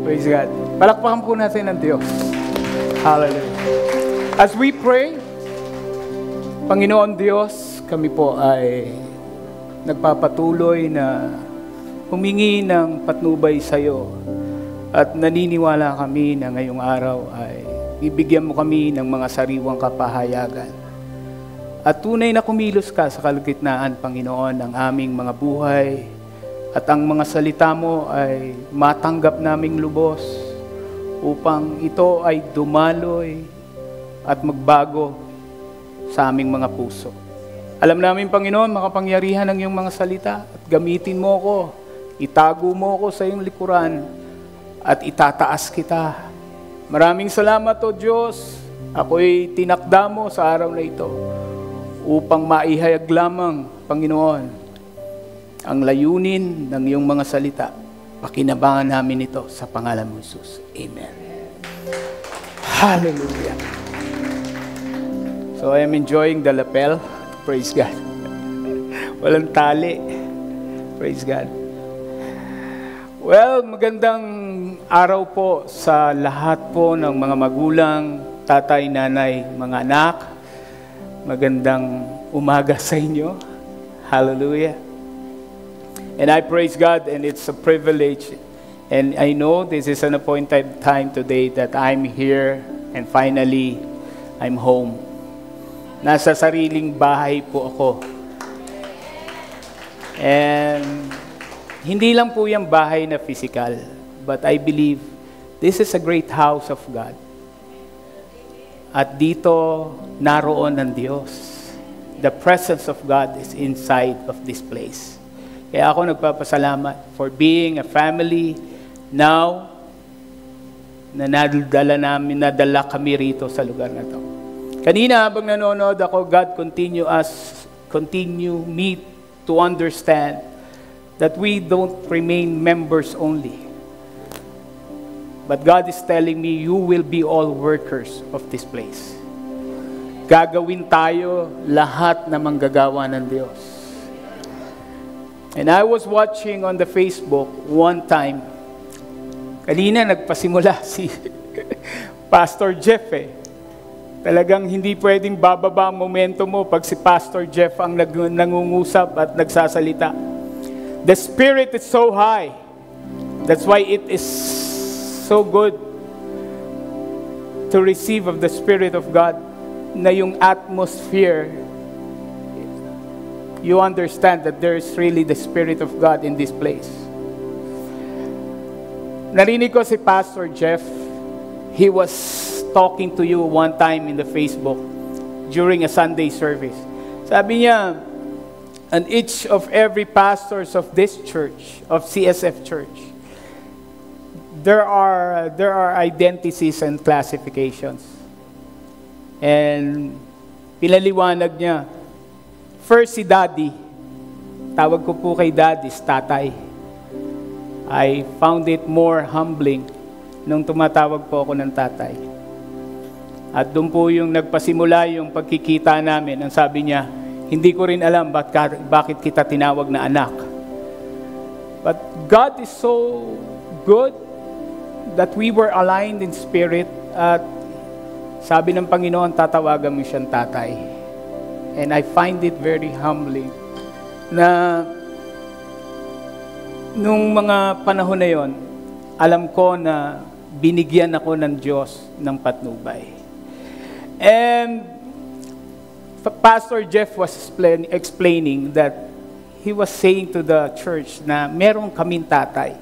Praise God. Palakpakan po natin ang Diyos. Hallelujah. As we pray, Panginoon Diyos, kami po ay nagpapatuloy na humingi ng patnubay sa iyo at naniniwala kami na ngayong araw ay bibigyan mo kami ng mga sariwang kapahayagan. At tunay na kumilos ka sa kalagitnaan, Panginoon, ng aming mga buhay at ang mga salita mo ay matanggap naming lubos upang ito ay dumaloy at magbago sa aming mga puso. Alam namin, Panginoon, makapangyarihan ang iyong mga salita at gamitin mo ko, itago mo ko sa iyong likuran at itataas kita. Maraming salamat, O Diyos. Ako'y tinakda mo sa araw na ito upang maihayag lamang, Panginoon, ang layunin ng iyong mga salita. Pakinabangan namin ito sa pangalan mo, Jesus. Amen. Hallelujah. So I am enjoying the lapel. Praise God. Walang tali. Praise God. Well, magandang araw po sa lahat po ng mga magulang, tatay, nanay, mga anak. Magandang umaga sa inyo. Hallelujah. And I praise God, and it's a privilege. And I know this is an appointed time today that I'm here and finally I'm home. Nasa sariling bahay po ako. And hindi lang po yung bahay na physical, but I believe this is a great house of God. At dito, naroon ang Diyos. The presence of God is inside of this place. Kaya ako nagpapasalamat for being a family now na nadala kami rito sa lugar na to. Kanina habang nanonood ako, God continue me to understand that we don't remain members only. But God is telling me, you will be all workers of this place. Gagawin tayo lahat na manggagawa ng Diyos. And I was watching on the Facebook one time. Kanina nagpasimula si Pastor Jeff Talagang hindi pwedeng bababa ang momento mo pag si Pastor Jeff ang nangungusap at nagsasalita. The Spirit is so high. That's why it is so good to receive of the Spirit of God na yung atmosphere, you understand that there is really the Spirit of God in this place. Narinig ko si Pastor Jeff. He was talking to you one time in the Facebook during a Sunday service. Sabi niya, and each of every pastors of this church, of CSF Church, there are identities and classifications. And pinaliwanag niya, first si Daddy, tawag ko po kay Daddy, tatay. I found it more humbling nung tumatawag po ako ng tatay. At doon po yung nagpasimula yung pagkikita namin. Ang sabi niya, hindi ko rin alam bakit kita tinawag na anak. But God is so good that we were aligned in spirit at sabi ng Panginoon, tatawagan mo siyang tatay. And I find it very humbling na nung mga panahon na yon, alam ko na binigyan ako ng Diyos ng patnubay. And Pastor Jeff was explaining that he was saying to the church na meron kaming tatay.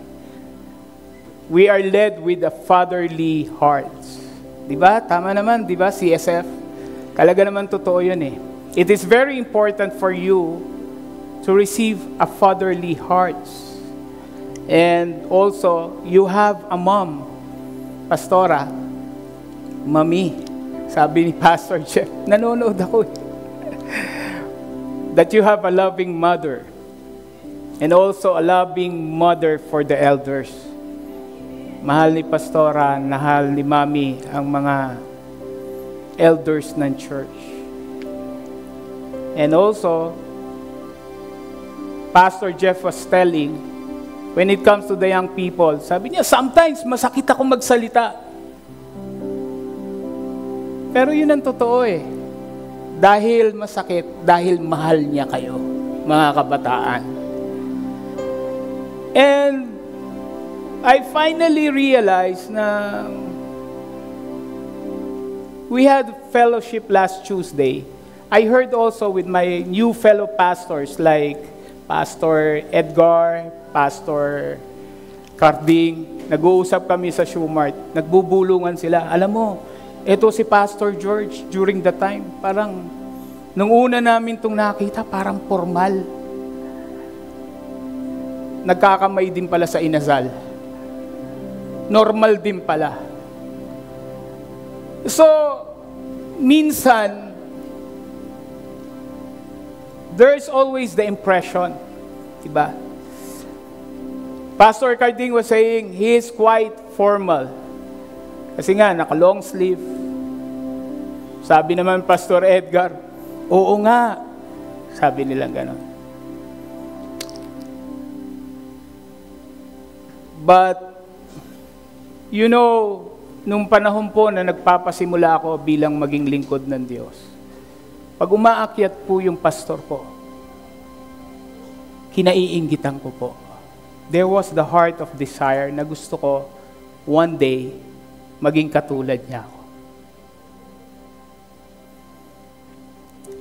We are led with a fatherly heart. Diba? Tama naman, diba? CSF. Talaga naman totoo yun It is very important for you to receive a fatherly heart. And also, you have a mom, pastora, mami. Sabi ni Pastor Jeff, nanonood ako that you have a loving mother and also a loving mother for the elders. Mahal ni pastora, mahal ni mami ang mga elders ng church. And also, Pastor Jeff was telling when it comes to the young people. Sabi niya, sometimes masakit ako magsalita. Pero yun ang totoo eh. Dahil masakit, dahil mahal niya kayo, mga kabataan. And I finally realized na we had fellowship last Tuesday. I heard also with my new fellow pastors like Pastor Edgar, Pastor Carding, nag-uusap kami sa Shumart, nagbubulungan sila. Alam mo, ito si Pastor George during the time, parang nung una namin itong nakita, parang formal. Nagkakamay din pala sa inasal. Normal din pala. So, minsan, there's always the impression, diba? Pastor Carding was saying, he is quite formal. Kasi nga, naka-long sleeve. Sabi naman Pastor Edgar, oo nga. Sabi nilang gano'n. But, you know, nung panahon po na nagpapasimula ako bilang maging lingkod ng Diyos, pag umaakyat po yung pastor ko, kinaiinggitan ko po. There was the heart of desire na gusto ko one day maging katulad niya ako.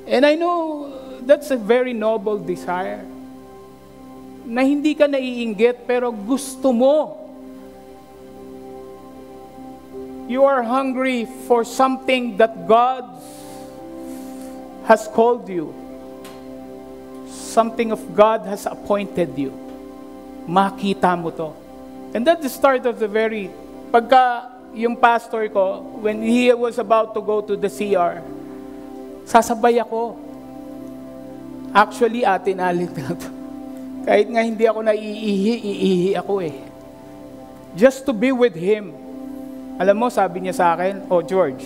And I know that's a very noble desire. Na hindi ka naiinggit pero gusto mo. You are hungry for something that God has called you. Something of God has appointed you. Makita mo to. And that's the start of the very... Pagka yung pastor ko, when he was about to go to the CR, sasabay ako. Actually, atin alit na to. Kahit nga hindi ako iihi ako eh. Just to be with Him. Alam mo, sabi niya sa akin, oh George,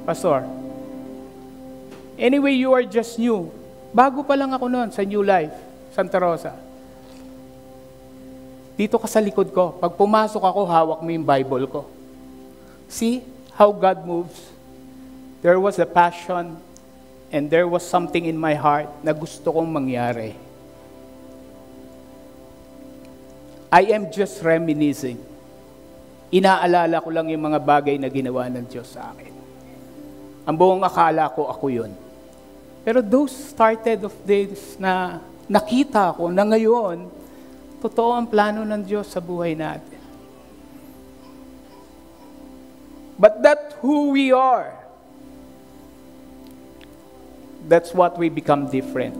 Pastor, anyway, you are just new. Bago pa lang ako noon sa New Life, Santa Rosa. Dito ka sa likod ko. Pag pumasok ako, hawak mo yung Bible ko. See how God moves? There was a passion and there was something in my heart na gusto kong mangyari. I am just reminiscing. Inaalala ko lang yung mga bagay na ginawa ng Diyos sa akin. Ang buong akala ko, ako yun. Pero those started of days na nakita ko na ngayon, totoo ang plano ng Diyos sa buhay natin. But that's who we are. That's what we become different.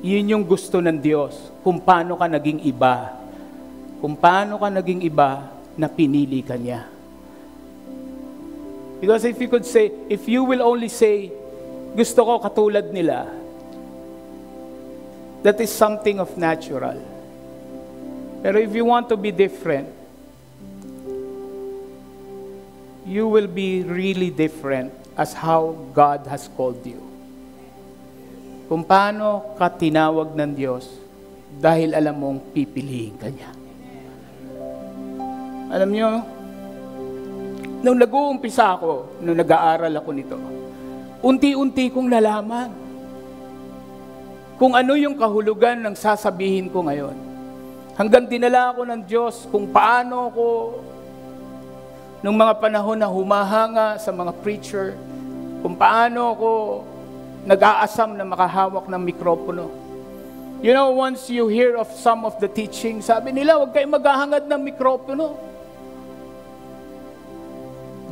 Yun yung gusto ng Diyos. Kung paano ka naging iba. Kung paano ka naging iba, na pinili ka niya. Because if you could say, if you will only say, gusto ko katulad nila, that is something of natural. Pero if you want to be different, you will be really different as how God has called you. Kung paano ka tinawag ng Diyos dahil alam mong pipiliin ka niya. Alam nyo, nung nag-uumpisa ako, nung nag-aaral ako nito, unti-unti kong nalaman kung ano yung kahulugan ng sasabihin ko ngayon. Hanggang dinala ako ng Diyos kung paano ko, nung mga panahon na humahanga sa mga preacher, kung paano ko nag-aasam na makahawak ng mikropono. You know, once you hear of some of the teaching, sabi nila, huwag kayo maghahangad ng mikropono.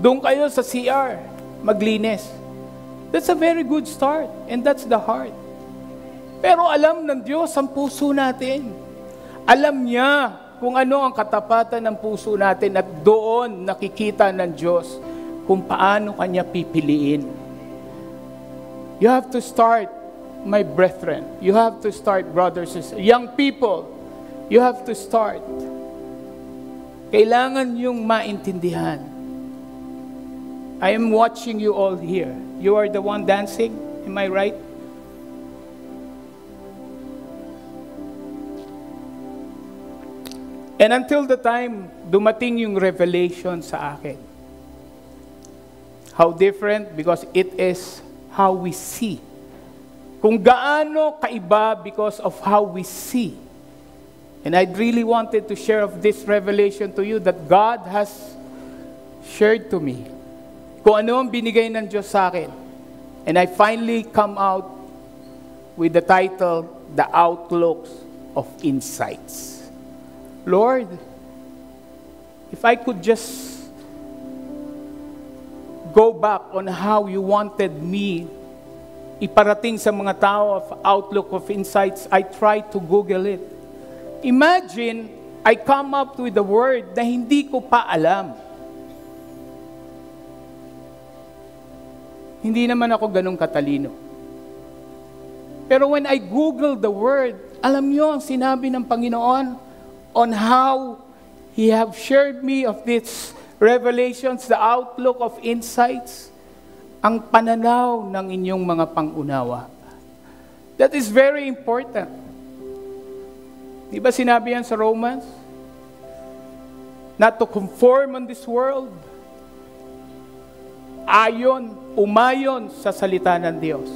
Doon kayo sa CR, maglinis. That's a very good start, and that's the heart. Pero alam ng Diyos ang puso natin. Alam niya kung ano ang katapatan ng puso natin at doon nakikita ng Diyos kung paano Kanya pipiliin. You have to start, my brethren. You have to start, brothers and sisters. Young people, you have to start. Kailangan yung maintindihan. I am watching you all here. You are the one dancing, am I right? And until the time, dumating yung revelation sa akin. How different? Because it is how we see. Kung gaano kaiba because of how we see. And I really wanted to share of this revelation to you that God has shared to me. Kung ano ang binigay ng Diyos sa akin. And I finally come out with the title, The Outlooks of Insights. Lord, if I could just go back on how you wanted me iparating sa mga tao of outlook of insights, I tried to Google it. Imagine, I come up with a word na hindi ko pa alam. Hindi naman ako ganun katalino. Pero when I Google the word, alam nyo ang sinabi ng Panginoon on how He have shared me of these revelations, the outlook of insights, ang pananaw ng inyong mga pangunawa. That is very important. Di ba sinabi yan sa Romans? Not to conform on this world. Umayon sa salita ng Diyos.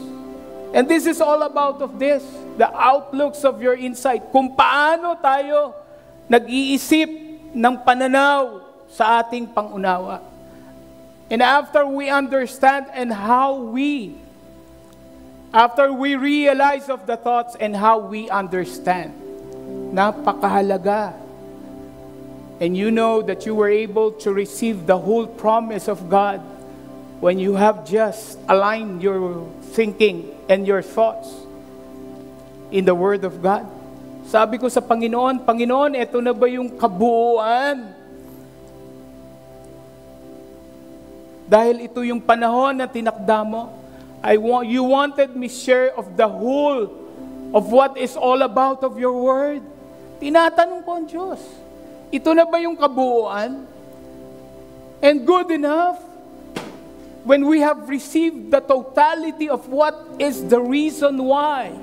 And this is all about of this, the outlooks of your insight. Kung paano tayo nag-iisip ng pananaw sa ating pangunawa. And after we understand and after we realize of the thoughts and how we understand, napakahalaga. And you know that you were able to receive the whole promise of God when you have just aligned your thinking and your thoughts in the Word of God. Sabi ko sa Panginoon, Panginoon, ito na ba yung kabuuan? Dahil ito yung panahon na tinakda mo. You wanted me share of the whole of what is all about of your Word. Tinatanong ko ang Diyos, ito na ba yung kabuuan? And good enough? When we have received the totality of what is the reason why,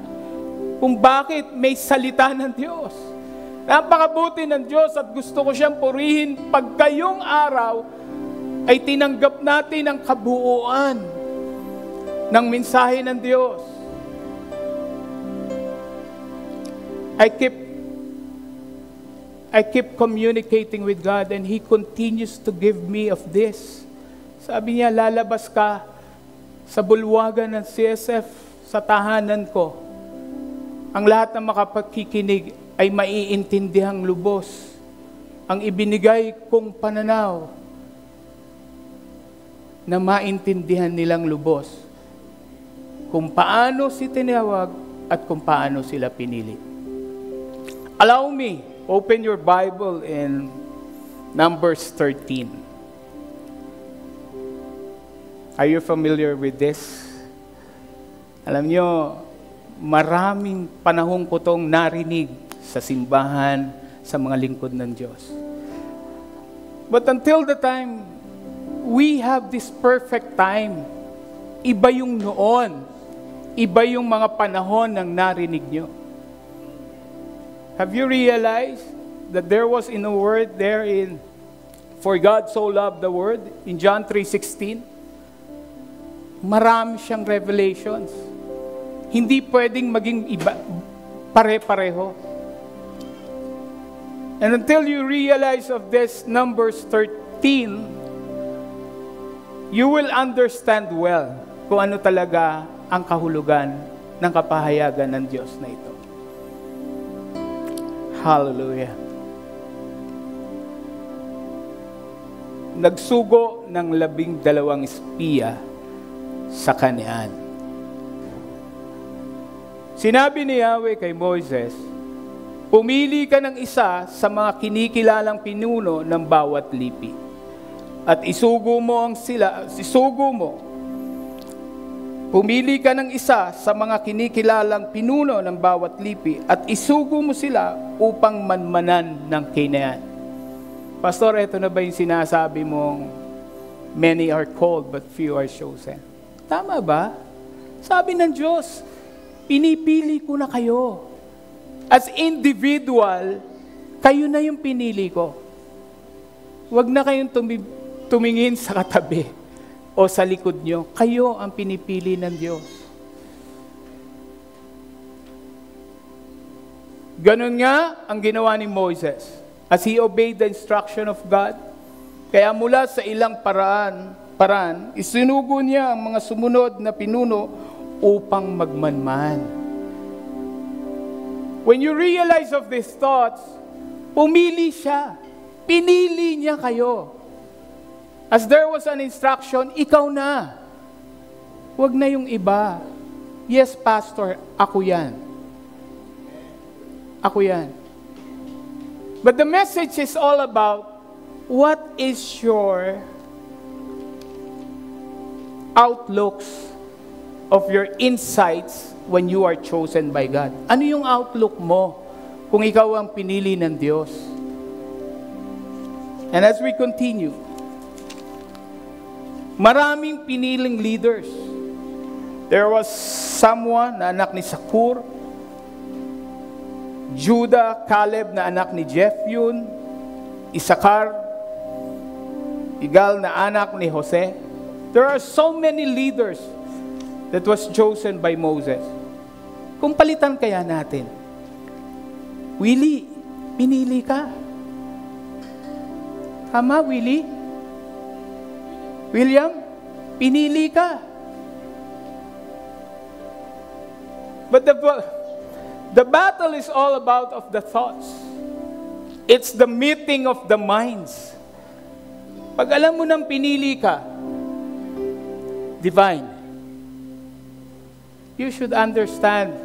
kung bakit may salita ng Diyos. Napakabuti ng Diyos at gusto ko siyang purihin pag kayong araw ay tinanggap natin ang kabuuan ng mensahe ng Diyos. I keep communicating with God and He continues to give me of this. Sabi niya, lalabas ka sa bulwagan ng CSF sa tahanan ko. Ang lahat ng makapagkikinig ay maiintindihang lubos ang ibinigay kong pananaw na maintindihan nilang lubos kung paano si tinawag at kung paano sila pinili. Allow me, open your Bible in Numbers 13. Are you familiar with this? Alam nyo, maraming panahon ko itong narinig sa simbahan, sa mga lingkod ng Diyos. But until the time, we have this perfect time. Iba yung noon. Iba yung mga panahon ng narinig nyo. Have you realized that there was in a word there in, for God so loved the world, in John 3:16? Marami siyang revelations. Hindi pwedeng maging iba, pare-pareho. And until you realize of this Numbers 13, you will understand well kung ano talaga ang kahulugan ng kapahayagan ng Diyos na ito. Hallelujah. Nagsugo ng 12 espiya sa Kanaan. Sinabi ni Yahweh kay Moises, pumili ka ng isa sa mga kinikilalang pinuno ng bawat lipi. At isugo mo. Pumili ka ng isa sa mga kinikilalang pinuno ng bawat lipi at isugo mo sila upang manmanan ng Kanaan. Pastor, ito na ba yung sinasabi mong many are called but few are chosen? Tama ba? Sabi ng Diyos, pinipili ko na kayo. As individual, Kayo na yung pinili ko. Huwag na kayong tumingin sa katabi o sa likod nyo. Kayo ang pinipili ng Diyos. Ganun nga ang ginawa ni Moses. As he obeyed the instruction of God, kaya mula sa ilang paraan, isinugo niya ang mga sumunod na pinuno upang magmanman. When you realize of these thoughts, pumili siya. Pinili niya kayo. As there was an instruction, ikaw na. Huwag na yung iba. Yes, Pastor, ako yan. Ako yan. But the message is all about what is your outlooks of your insights when you are chosen by God. Ano yung outlook mo kung ikaw ang pinili ng Diyos? And as we continue, maraming piniling leaders. There was someone na anak ni Sakur, Judah, Caleb na anak ni Jephune, Isakar, Igal na anak ni Jose. There are so many leaders that was chosen by Moses. Kung palitan kaya natin, Willie, pinili ka. Tama, Willie? William, pinili ka. But the battle is all about of the thoughts. It's the meeting of the minds. Pag alam mo nang pinili ka, divine, you should understand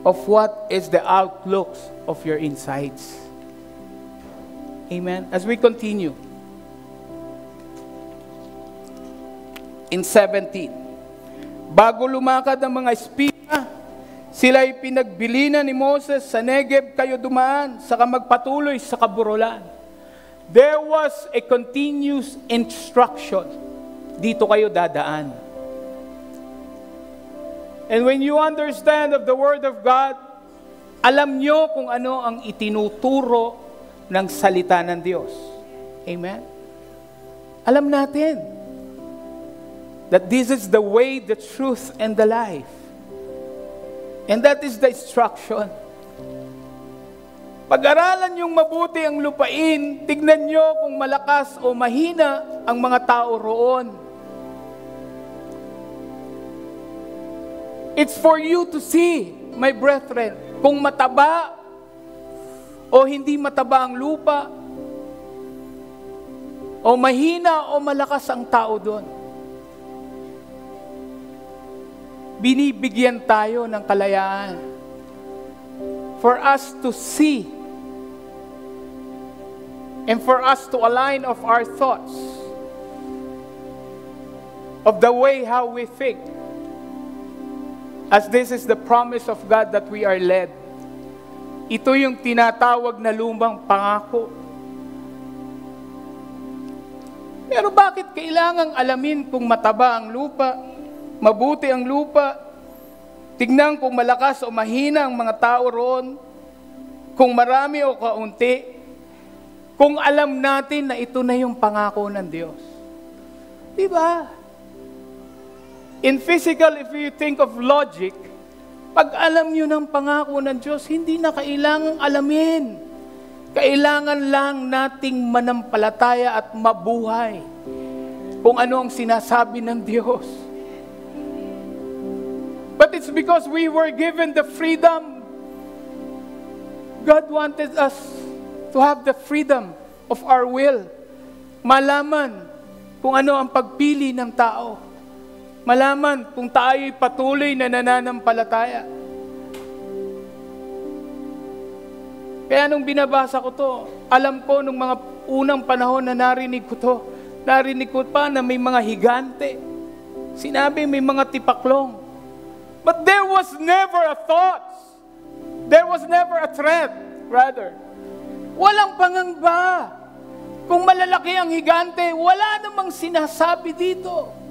of what is the outlooks of your insights. Amen. As we continue, in 17, bago lumakad ang mga espina, sila'y pinagbilinan ni Moses sa Negeb, kayo dumaan, saka magpatuloy sa kaburulan. There was a continuous instruction. Dito kayo dadaan. And when you understand of the Word of God, alam nyo kung ano ang itinuturo ng salita ng Diyos. Amen? Alam natin that this is the way, the truth, and the life. And that is the instruction. Pag-aralan yung mabuti ang lupain, tignan nyo kung malakas o mahina ang mga tao roon. It's for you to see, my brethren, kung mataba o hindi mataba ang lupa, o mahina o malakas ang tao doon. Binibigyan tayo ng kalayaan for us to see and for us to align of our thoughts of the way how we think, as this is the promise of God that we are led. Ito yung tinatawag na lumang pangako. Pero bakit kailangang alamin kung mataba ang lupa, mabuti ang lupa, tignan kung malakas o mahina ang mga tao roon, kung marami o kaunti, kung alam natin na ito na yung pangako ng Diyos? Diba? In physical, if you think of logic, pag alam nyo ng pangako ng Diyos, hindi na kailangang alamin. Kailangan lang nating manampalataya at mabuhay kung ano ang sinasabi ng Diyos. But it's because we were given the freedom. God wanted us to have the freedom of our will. Malaman kung ano ang pagpili ng tao. Malaman kung tayo'y patuloy na nananampalataya. Kaya nung binabasa ko to, alam ko nung mga unang panahon na narinig ko pa na may mga higante. Sinabi may mga tipaklong. But there was never a thought. There was never a threat, rather. Walang pangamba. Kung malalaki ang higante, wala namang sinasabi dito.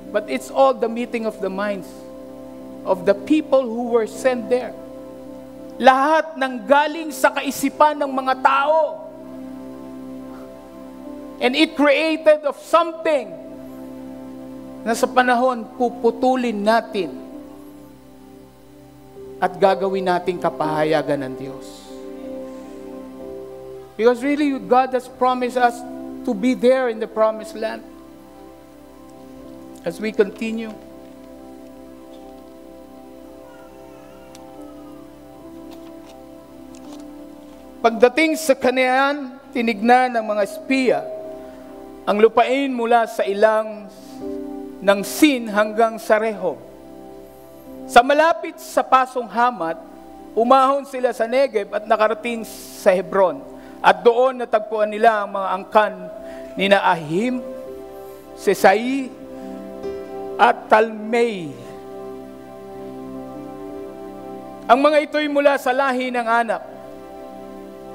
But it's all the meeting of the minds of the people who were sent there. Lahat ng galing sa kaisipan ng mga tao. And it created of something na sa panahon puputulin natin at gagawin natin kapahayagan ng Diyos. Because really, God has promised us to be there in the promised land. As we continue. Pagdating sa Kanaan, tinignan ng mga espiya ang lupain mula sa ilang ng Sin hanggang sa Rehob. Sa malapit sa pasong Hamat, umahon sila sa Negev at nakarating sa Hebron. At doon natagpuan nila ang mga angkan ni Ahim, Sesai, at Talmai. Ang mga ito'y mula sa lahi ng Anak.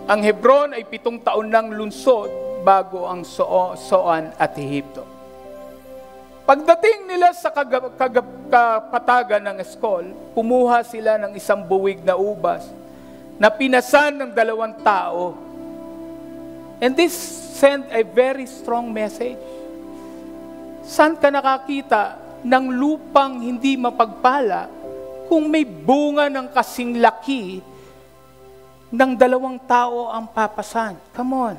Ang Hebron ay 7 taon ng lunsod bago ang Soan at Ehipto. Pagdating nila sa kapatagan ng Eskol, kumuha sila ng isang buwig na ubas na pinasan ng 2 tao. And this sent a very strong message. Saan ka nakakita ng lupang hindi mapagpala kung may bunga ng kasing laki ng 2 tao ang papasan? Come on.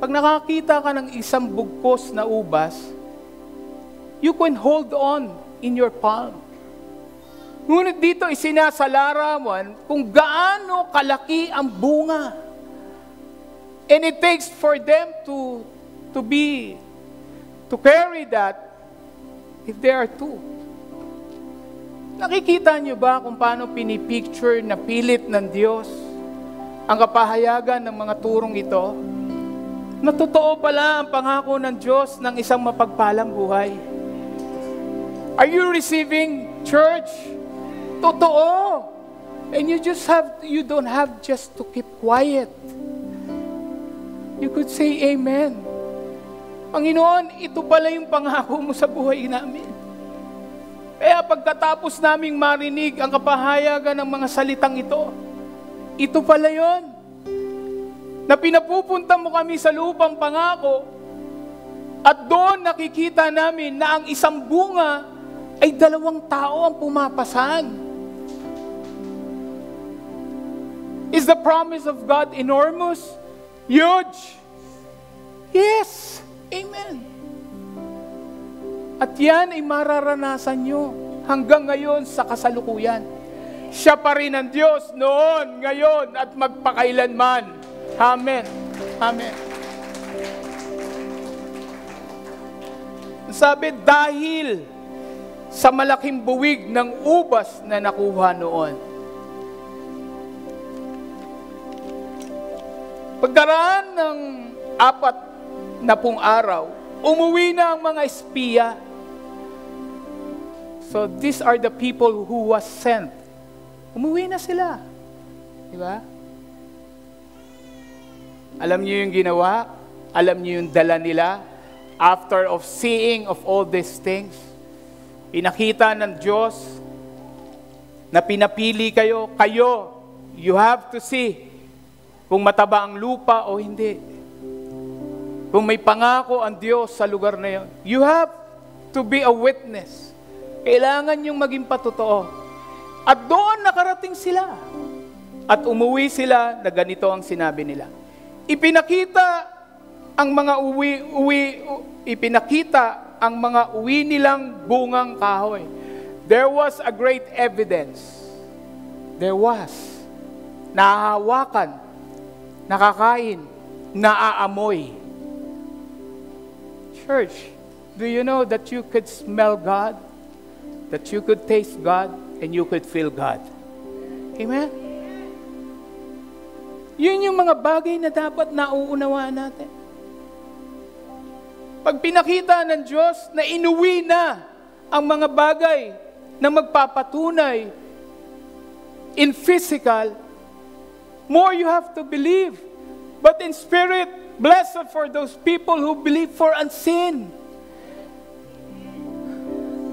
Pag nakakita ka ng isang bugkos na ubas, you can hold on in your palm. Ngunit dito isinasalarawan kung gaano kalaki ang bunga. And it takes for them to carry that if there are 2. Nakikita niyo ba kung paano pinipicture na pilit ng Diyos ang kapahayagan ng mga turong ito? Na totoo pala ang pangako ng Diyos ng isang mapagpalang buhay. Are you receiving, church? Totoo. And you don't have just to keep quiet. You could say amen. Panginoon, ito pala yung pangako mo sa buhay namin. Kaya pagkatapos naming marinig ang kapahayagan ng mga salitang ito pala yon. Na pinapupunta mo kami sa lupang pangako at doon nakikita namin na ang isang bunga ay 2 tao ang pumapasan. Is the promise of God enormous? Huge? Yes. Amen. At yan ay mararanasan nyo hanggang ngayon sa kasalukuyan. Siya pa rin ang Diyos noon, ngayon, at magpakailanman. Amen. Amen. Sabi, dahil sa malaking buwig ng ubas na nakuha noon. Pagkaraan ng 40 araw, umuwi na ang mga espiya. So these are the people who was sent. Umuwi na sila. Diba? Alam niyo yung ginawa? Alam niyo yung dala nila? After of seeing of all these things, pinakita ng Diyos na pinapili kayo, you have to see kung mataba ang lupa o hindi. Kung may pangako ang Diyos sa lugar na yun. You have to be a witness. Kailangan yung maging patotoo. At doon nakarating sila. At umuwi sila na ganito ang sinabi nila. Ipinakita ang mga uwi nilang bungang kahoy. There was a great evidence. There was. Nahahawakan, nakakain, naaamoy. Church, do you know that you could smell God? That you could taste God and you could feel God? Amen? Yun yung mga bagay na dapat nauunawaan natin. Pag pinakita ng Diyos na inuwi na ang mga bagay na magpapatunay in physical, more you have to believe. But in spirit, blessed for those people who believe for unseen.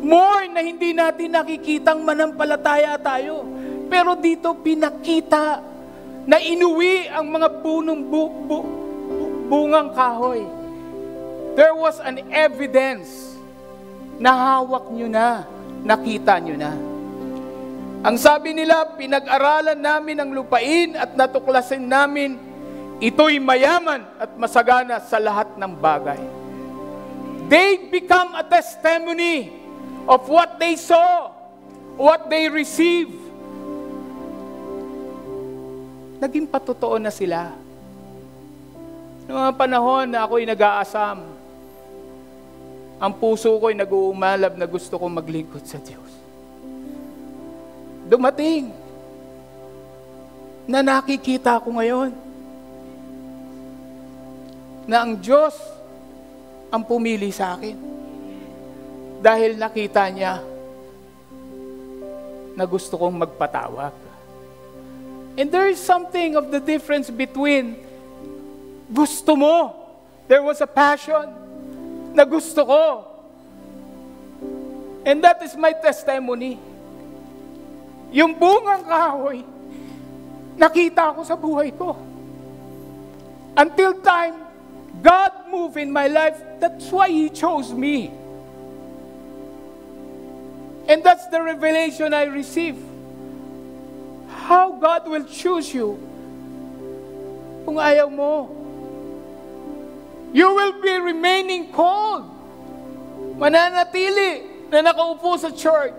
more na hindi natin nakikitang manampalataya tayo. Pero dito pinakita na inuwi ang mga bungang kahoy. There was an evidence na hawak nyo na, nakita nyo na. Ang sabi nila, pinag-aralan namin ang lupain at natuklasin namin, ito'y mayaman at masagana sa lahat ng bagay. They become a testimony of what they saw, what they received. Naging patotoo na sila. Noong mga panahon na ako'y nag-aasam, ang puso ko'y nag-uumalab na gusto kong maglingkod sa Diyos. Dumating na nakikita ko ngayon na ang Diyos ang pumili sa akin. Dahil nakita niya na gusto kong magpatawag. And there is something of the difference between gusto mo, there was a passion na gusto ko. And that is my testimony. Yung bungang kahoy, nakita ko sa buhay ko. Until time, God moved in my life. That's why He chose me. And that's the revelation I received. How God will choose you kung ayaw mo. You will be remaining cold. Mananatili na nakaupo sa church.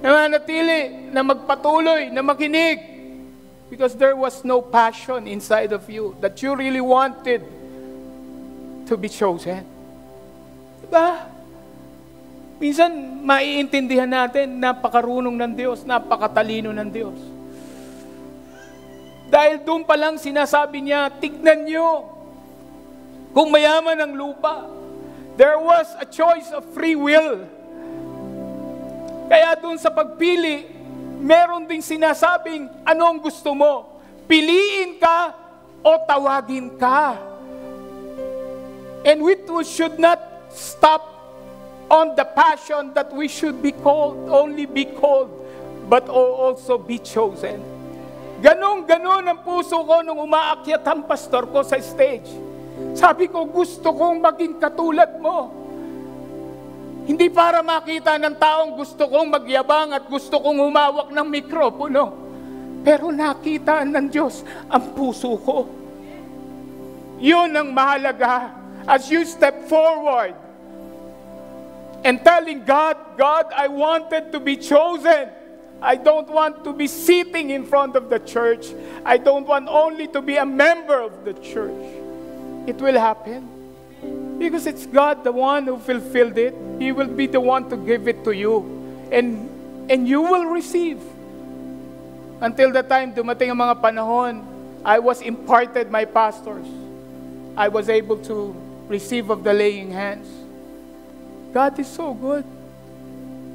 Nananatili na magpatuloy, na makinig. Because there was no passion inside of you that you really wanted to be chosen. Diba? Minsan, maiintindihan natin, napakarunong ng Diyos, napakatalino ng Diyos. Dahil doon pa lang sinasabi niya, tignan niyo, kung mayaman ang lupa, there was a choice of free will. Kaya doon sa pagpili, meron ding sinasabing, anong gusto mo? Piliin ka o tawagin ka. And we should not stop on the passion that we should be called, only be called, but also be chosen. Ganon ang puso ko nung umaakyat ang pastor ko sa stage. Sabi ko, gusto kong maging katulad mo. Hindi para makita ng taong gusto kong magyabang at gusto kong humawak ng mikropono. Pero nakita ng Diyos ang puso ko. Yun ang mahalaga as you step forward and telling God, God, I wanted to be chosen. I don't want to be sitting in front of the church. I don't want only to be a member of the church. It will happen. Because it's God the one who fulfilled it. He will be the one to give it to you. And you will receive. Until the time dumating ang mga panahon, I was imparted my pastors. I was able to receive of the laying hands. God is so good.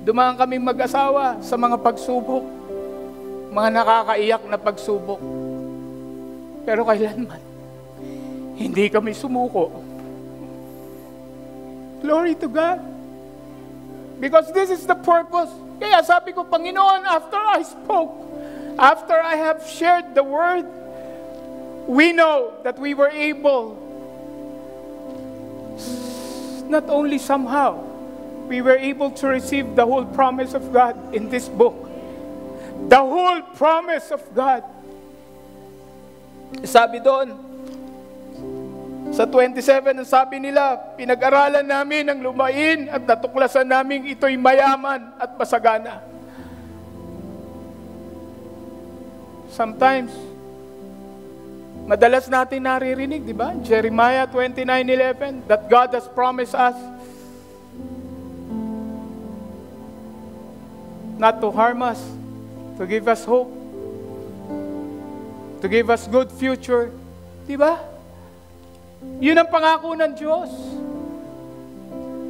Dumaan kaming mag-asawa sa mga pagsubok. Mga nakakaiyak na pagsubok. Pero kailanman, hindi kami sumuko. Glory to God. Because this is the purpose. Kaya sabi ko, Panginoon, after I spoke, after I have shared the word, we know that we were able, not only somehow, we were able to receive the whole promise of God in this book. The whole promise of God. Sabi doon, sa 27, ang sabi nila, pinag-aralan namin ang lumain at natuklasan namin ito'y mayaman at masagana. Sometimes, madalas natin naririnig, di ba? Jeremiah 29:11, that God has promised us not to harm us, to give us hope, to give us good future. Di ba? Yun ang pangako ng Diyos.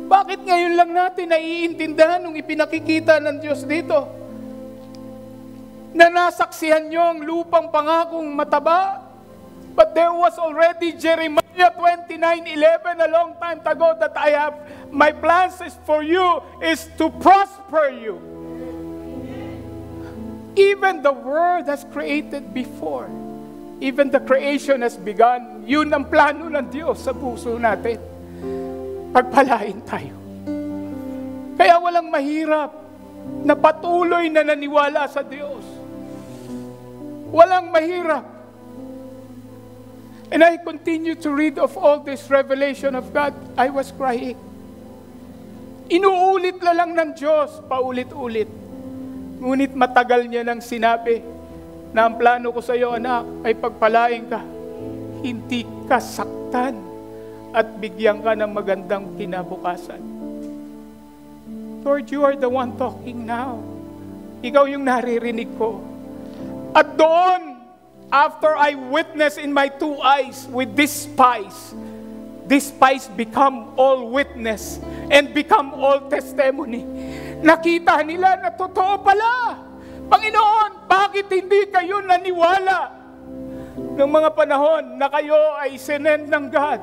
Bakit ngayon lang natin naiintindihan nung ipinakikita ng Diyos dito? Na nasaksihan nyo ang lupang pangakong mataba. But there was already Jeremiah Jeremiah 29:11, a long time ago, that I have, my plans is for you is to prosper you. Even the world has created before. Even the creation has begun. Yun ang plano ng Diyos sa puso natin. Pagpalain tayo. Kaya walang mahirap na patuloy na naniwala sa Diyos. Walang mahirap. And I continue to read of all this revelation of God. I was crying. Inuulit na lang ng Diyos, paulit-ulit. Ngunit matagal niya nang sinabi na ang plano ko sa iyo, anak, ay pagpalain ka. Hindi ka saktan at bigyan ka ng magandang kinabukasan. Lord, you are the one talking now. Ikaw yung naririnig ko. At doon, after I witness in my two eyes with this spice become all witness and become all testimony. Nakita nila na totoo pala. Panginoon, bakit hindi kayo naniwala ng mga panahon na kayo ay sinend ng God?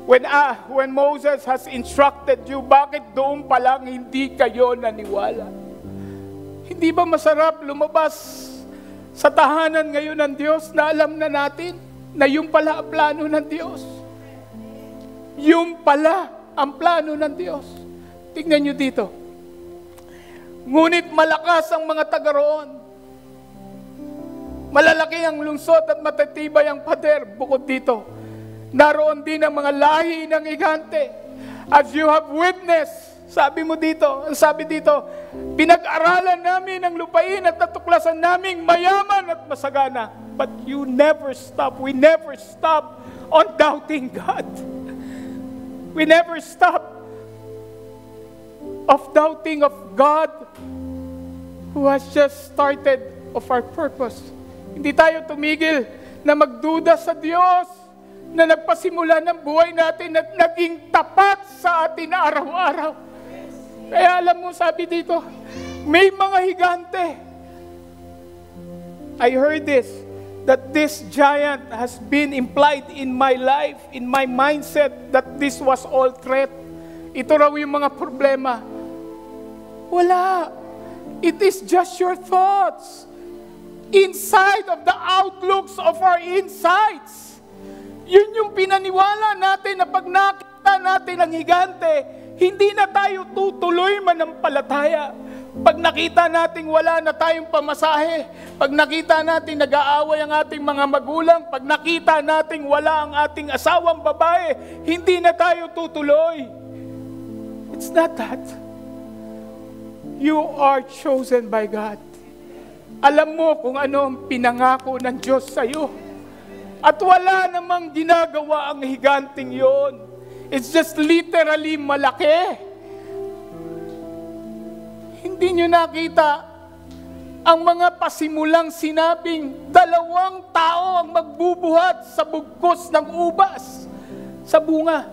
When Moses has instructed you, bakit doon pa lang hindi kayo naniwala? Hindi ba masarap lumabas sa tahanan ngayon ng Diyos na alam na natin na yung pala ang plano ng Diyos? Yung pala ang plano ng Diyos. Tingnan nyo dito. Ngunit malakas ang mga taga roon. Malalaki ang lungsod at matatibay ang pader. Bukod dito, naroon din ang mga lahi ng higante. As you have witnessed, sabi mo dito, ang sabi dito, pinag-aralan namin ang lupain at natuklasan naming mayaman at masagana. But you never stop. We never stop on doubting God. We never stop of doubting of God who has just started of our purpose. Hindi tayo tumigil na magduda sa Diyos na nagpasimula ng buhay natin at naging tapat sa atin araw-araw. Kaya alam mo, sabi dito, may mga higante. I heard this, that this giant has been implied in my life, in my mindset, that this was all threat. Ito raw yung mga problema. Wala. It is just your thoughts. Inside of the outlooks of our insights. Yun yung pinaniwala natin na pag nakita natin ang higante, hindi na tayo tutuloy manampalataya. Pag nakita natin wala na tayong pamasahe, pag nakita natin nag-aaway ang ating mga magulang, pag nakita natin wala ang ating asawang babae, hindi na tayo tutuloy. It's not that. You are chosen by God. Alam mo kung ano ang pinangako ng Diyos sa iyo. At wala namang ginagawa ang higanting yon. It's just literally malaki. Hindi nyo nakita ang mga pasimulang sinabing 2 tao ang magbubuhat sa bugkos ng ubas, sa bunga.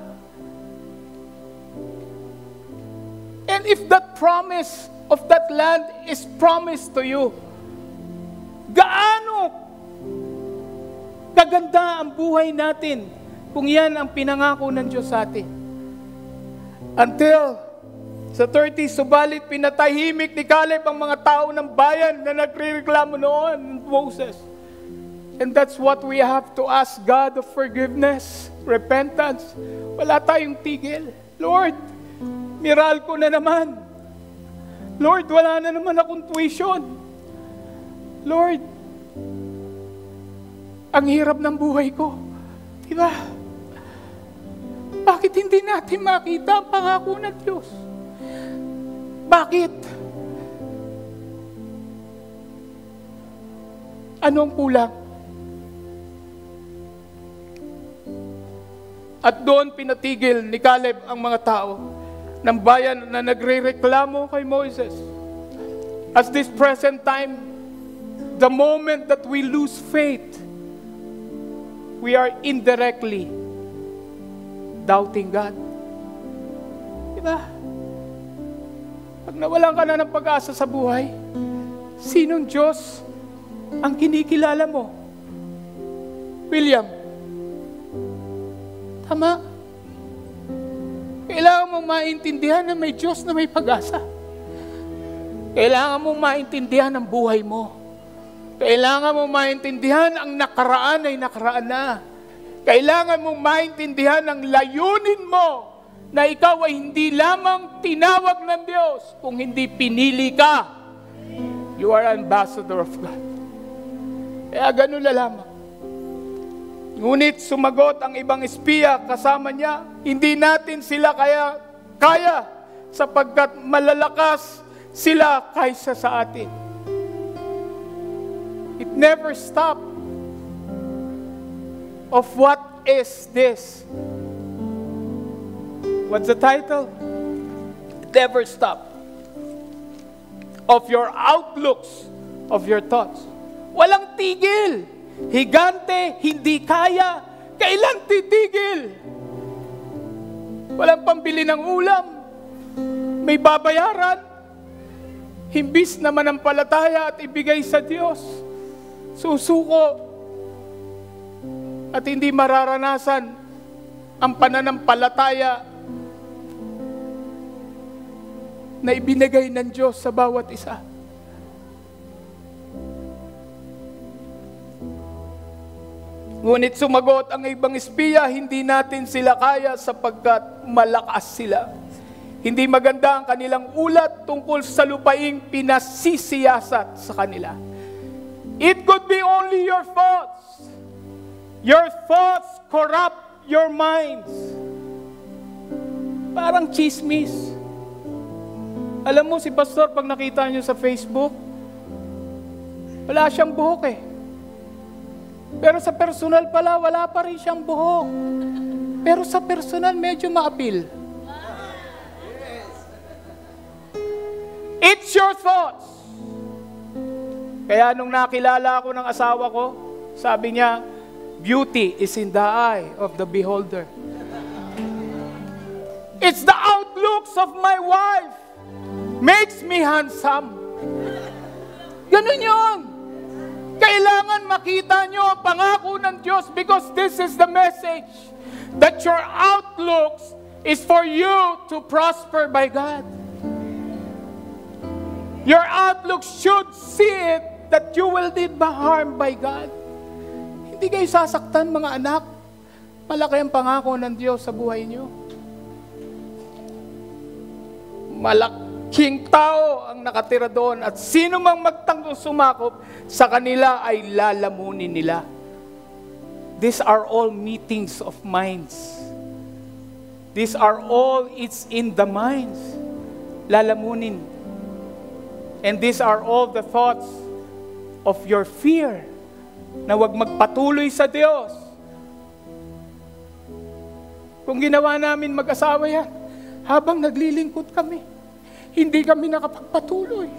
And if that promise of that land is promised to you, gaano kaganda ang buhay natin kung yan ang pinangako ng Diyos sa atin. Until sa 30, subalit pinatahimik ni Caleb ang mga tao ng bayan na nagrereklamo noon, Moses. And that's what we have to ask God of forgiveness, repentance. Wala tayong tigil. Lord, miral ko na naman. Lord, wala na naman akong tuition. Lord, ang hirap ng buhay ko. Diba? Bakit hindi natin makita ang pangako ng Diyos? Bakit? Anong kulang? At doon pinatigil ni Caleb ang mga tao ng bayan na nagrereklamo kay Moses. At this present time, the moment that we lose faith, we are indirectly doubting God. Diba? Pag nawalan ka na ng pag-asa sa buhay, sinong Diyos ang kinikilala mo? William, Tama? Kailangan mong maintindihan na may Diyos na may pag-asa. Kailangan mong maintindihan ang buhay mo. Kailangan mong maintindihan ang nakaraan ay nakaraan na. Kailangan mong maintindihan ang layunin mo na ikaw ay hindi lamang tinawag ng Diyos, kung hindi pinili ka. You are ambassador of God. Kaya ganun na lamang. Ngunit sumagot ang ibang espiya kasama niya, hindi natin sila kaya sapagkat malalakas sila kaysa sa atin. It never stopped. Of what is this? What's the title? It never stopped. Of your outlooks, of your thoughts. Walang tigil. Higante, hindi kaya. Kailan titigil? Walang pambili ng ulam. May babayaran. Himbis na manampalataya at ibigay sa Diyos. Susuko. At hindi mararanasan ang pananampalataya na ibinigay ng Diyos sa bawat isa. Ngunit sumagot ang ibang espiya, hindi natin sila kaya sapagkat malakas sila. Hindi maganda ang kanilang ulat tungkol sa lupaing pinasisiyasat sa kanila. It could be only your thoughts. Your thoughts corrupt your minds. Parang chismis. Alam mo, si Pastor, pag nakita niyo sa Facebook, wala siyang buhok eh. Pero sa personal pala, wala pa rin siyang buhok. Pero sa personal, medyo ma-appeal. It's your thoughts. Kaya nung nakilala ako ng asawa ko, sabi niya, beauty is in the eye of the beholder. It's the outlooks of my wife makes me handsome. Ganun yun. Kailangan makita nyo ang pangako ng Diyos because this is the message that your outlooks is for you to prosper by God. Your outlook should see it that you will not be harmed by God. Hindi kayo sasaktan, mga anak. Malaki ang pangako ng Diyos sa buhay nyo. Malaking tao ang nakatira doon at sino mang magtangkong sumakop sa kanila ay lalamunin nila. These are all meetings of minds. These are all, it's in the minds. Lalamunin. And these are all the thoughts of your fear na wag magpatuloy sa Diyos. Kung ginawa namin mag-asawa yan, habang naglilingkod kami, hindi kami nakapagpatuloy.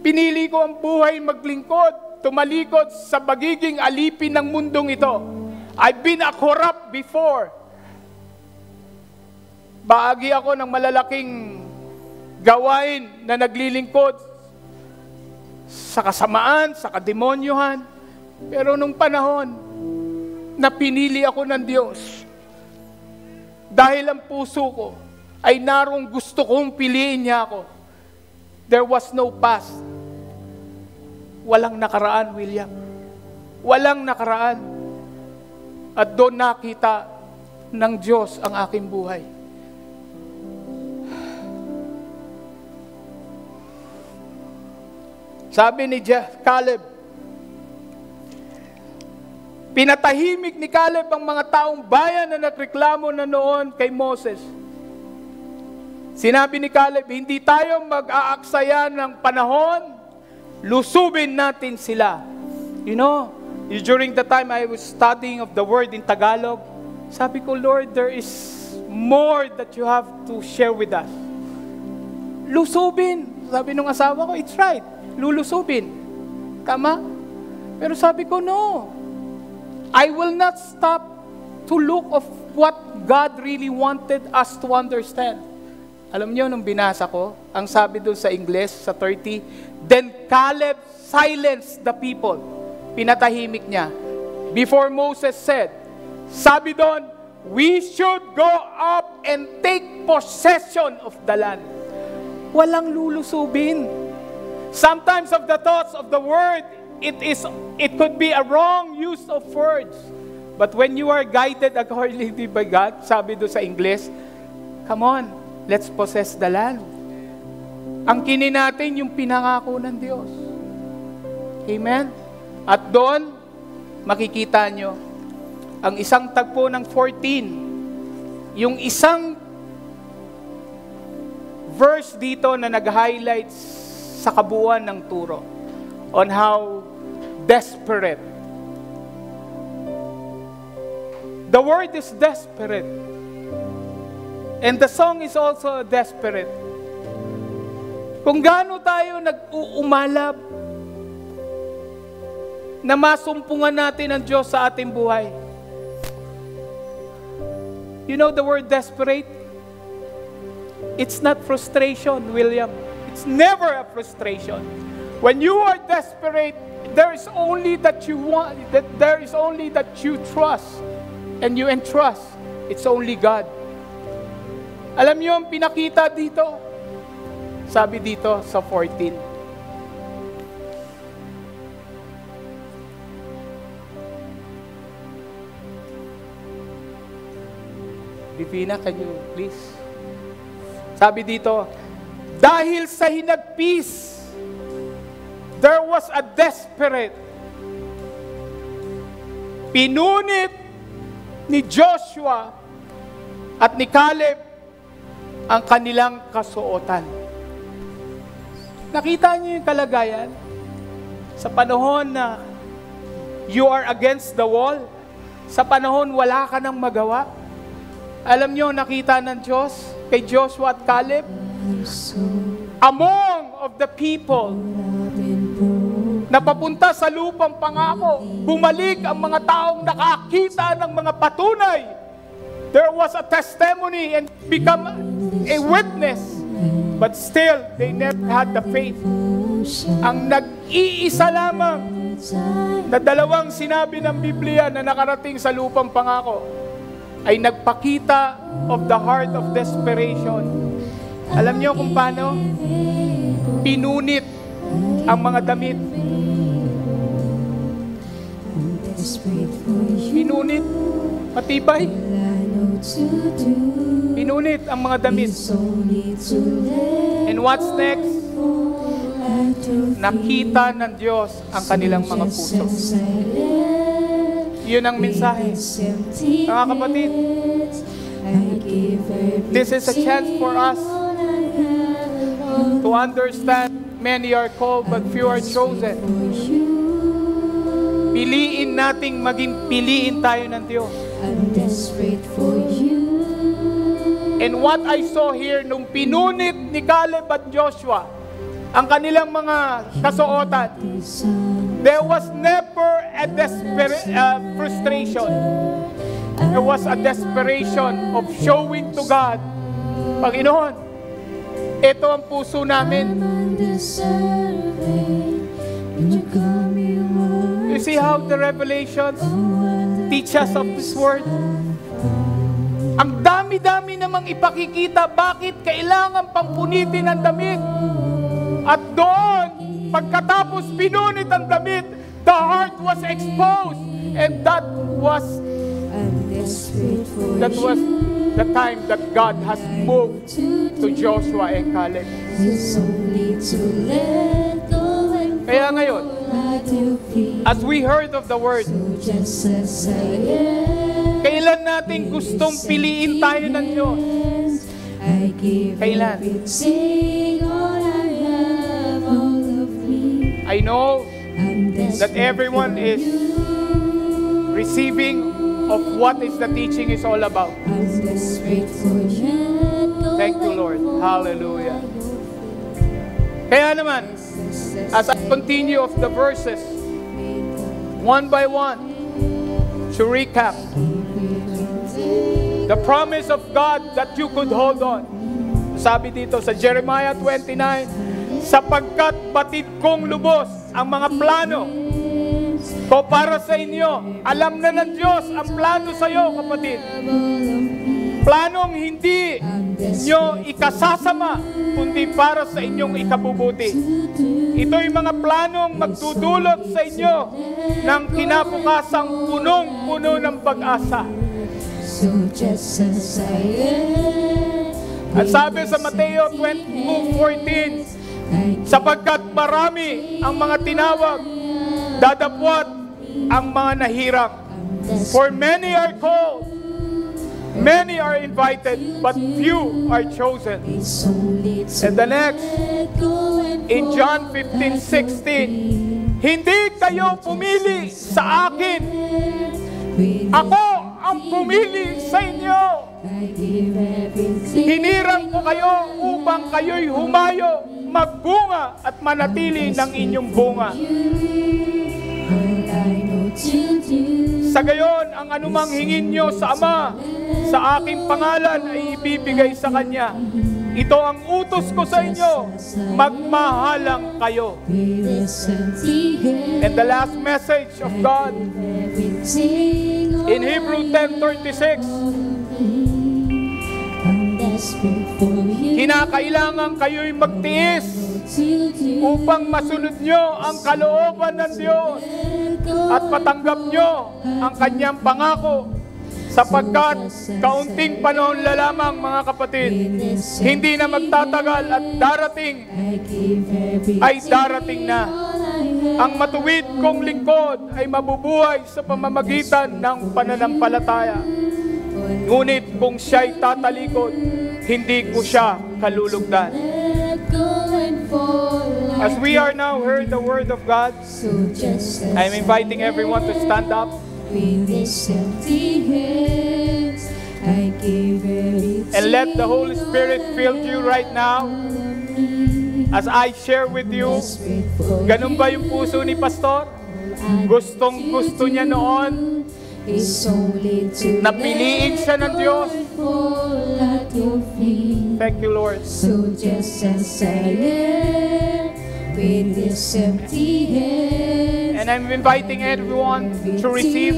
Pinili ko ang buhay maglingkod, tumalikod sa magiging alipin ng mundong ito. I've been a corrupt before. Bahagi ako ng malalaking gawain na naglilingkod sa kasamaan, sa kademonyohan. Pero nung panahon na pinili ako ng Diyos, dahil ang puso ko ay narong gusto kong piliin niya ako, there was no past. Walang nakaraan, William. Walang nakaraan. At doon nakita ng Diyos ang aking buhay. Sabi ni Caleb, pinatahimik ni Caleb ang mga taong bayan na nagreklamo na noon kay Moses. Sinabi ni Caleb, hindi tayo mag-aaksaya ng panahon, lusubin natin sila. You know, during the time I was studying of the word in Tagalog, sabi ko, Lord, there is more that you have to share with us. Lusubin. Sabi nung asawa ko, it's right. Lulusubin. Tama? Pero sabi ko, no. I will not stop to look of what God really wanted us to understand. Alam niyo, nung binasa ko, ang sabi doon sa English, sa 30, then Caleb silenced the people. Pinatahimik niya. Before Moses said, sabi doon, we should go up and take possession of the land. Walang lulusubin. Sometimes of the thoughts of the word, it could be a wrong use of words. But when you are guided accordingly by God, sabi do sa English, come on, let's possess the land. Ang kinin natin yung pinangako ng Diyos. Amen? At doon, makikita nyo, ang isang tagpo ng 14, yung isang verse dito na nag-highlights sa kabuuan ng turo on how desperate. The word is desperate. And the song is also desperate. Kung gaano tayo nag-uumalab na masumpungan natin ang Diyos sa ating buhay. You know the word desperate? It's not frustration, William. It's never a frustration. When you are desperate, there is only that you want, there is only that you trust, and you entrust. It's only God. Alam niyo ang pinakita dito? Sabi dito sa 14. Divina, can you please? Sabi dito, dahil sa hinagpis, there was a desperate. Pinunit ni Joshua at ni Caleb ang kanilang kasuotan. Nakita niyo yung kalagayan? Sa panahon na you are against the wall, sa panahon wala ka nang magawa, alam niyo, nakita ng Diyos kay Joshua at Caleb, among of the people na papunta sa lupang pangako, bumalik ang mga taong nakakita ng mga patunay. There was a testimony and become a witness, but still, they never had the faith. Ang nag-iisa lamang na dalawang sinabi ng Biblia na nakarating sa lupang pangako ay nagpakita of the heart of desperation. Alam niyo kung paano? Pinunit ang mga damit. Pinunit, matibay. Pinunit ang mga damit. And what's next? Nakita ng Diyos ang kanilang mga puso. Yun ang mensahe. Mga kapatid, this is a chance for us to understand many are called but few are chosen. Piliin nating maging piliin tayo ng Diyos. And what I saw here, nung pinunit ni Caleb at Joshua ang kanilang mga kasuotan, there was never a frustration. There was a desperation of showing to God, Panginoon, ito ang puso namin. You see how the revelations teach us of this word? Ang dami-dami namang ipakikita bakit kailangan pampunitin ang damit. At doon, pagkatapos pinunit ang damit, the heart was exposed. And that was the time that God has moved to Joshua and Caleb. Kaya ngayon, as we heard of the word, kailan natin gustong piliin tayo ng Diyos? Kailan? I know that everyone is receiving of what is the teaching is all about. Thank you, Lord. Hallelujah. Kaya naman, as I continue of the verses, one by one, to recap, the promise of God that you could hold on. Sabi dito sa Jeremiah 29, sapagkat batid kong lubos ang mga plano O para sa inyo, alam na ng Diyos ang plano sa iyo, kapatid. Planong hindi nyo ikasasama, kundi para sa inyong ikabubuti. Ito'y mga planong magdudulot sa inyo ng kinabukasang punong-puno ng pag-asa. At sabi sa Mateo 22:14, sapagkat marami ang mga tinawag, dadapwat ang mga nahirap. For many are called, many are invited, but few are chosen. And the next, in John 15:16, hindi kayo pumili sa akin, ako ang pumili sa inyo. Hinirang ko kayo upang kayo'y humayo, magbunga at manatili ng inyong bunga. Sa gayon, ang anumang hingin nyo sa Ama, sa aking pangalan ay ibibigay sa Kanya. Ito ang utos ko sa inyo, magmahalang kayo. And the last message of God in Hebrews 10:36, kinakailangan kayo'y magtiis upang masunod nyo ang kalooban ng Diyos at patanggap nyo ang Kanyang pangako, sapagkat kaunting panahon lamang, mga kapatid, hindi na magtatagal at darating ay darating na. Ang matuwid kong lingkod ay mabubuhay sa pamamagitan ng pananampalataya. Ngunit kung siya'y tatalikod, hindi ko siya kalulugdan. As we are now heard the word of God, I'm inviting everyone to stand up. And let the Holy Spirit fill you right now as I share with you. Ganun ba yung puso ni Pastor? Gustong gusto niya noon napiliin siya ng Diyos. Thank you, Lord. So just as I am with this empty hands, and I'm inviting everyone to receive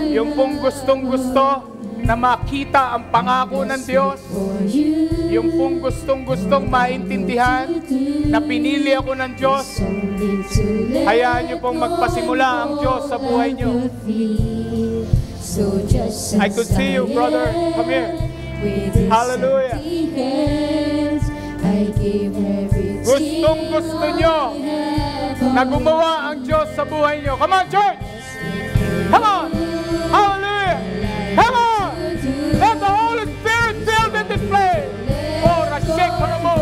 yung pong gustong gusto na makita ang pangako ng Diyos, yung pong gustong maintindihan na pinili ako ng Diyos. Hayaan niyo pong magpasimula ang Diyos sa buhay niyo. I could see you, brother. Come here. Hallelujah. Gustong gusto niyo na gumawa ang Diyos sa buhay niyo. Come on, church! Come on! Hallelujah! Come on! Let the Holy Spirit fill this place. Oh, shake karama.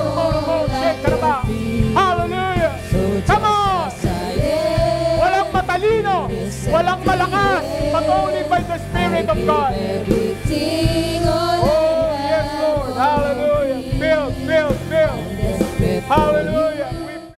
Hallelujah! Come on! Walang matalino, walang malakas, but only by the Spirit of God. Oh, yes, Lord. Hallelujah. Fill. Hallelujah.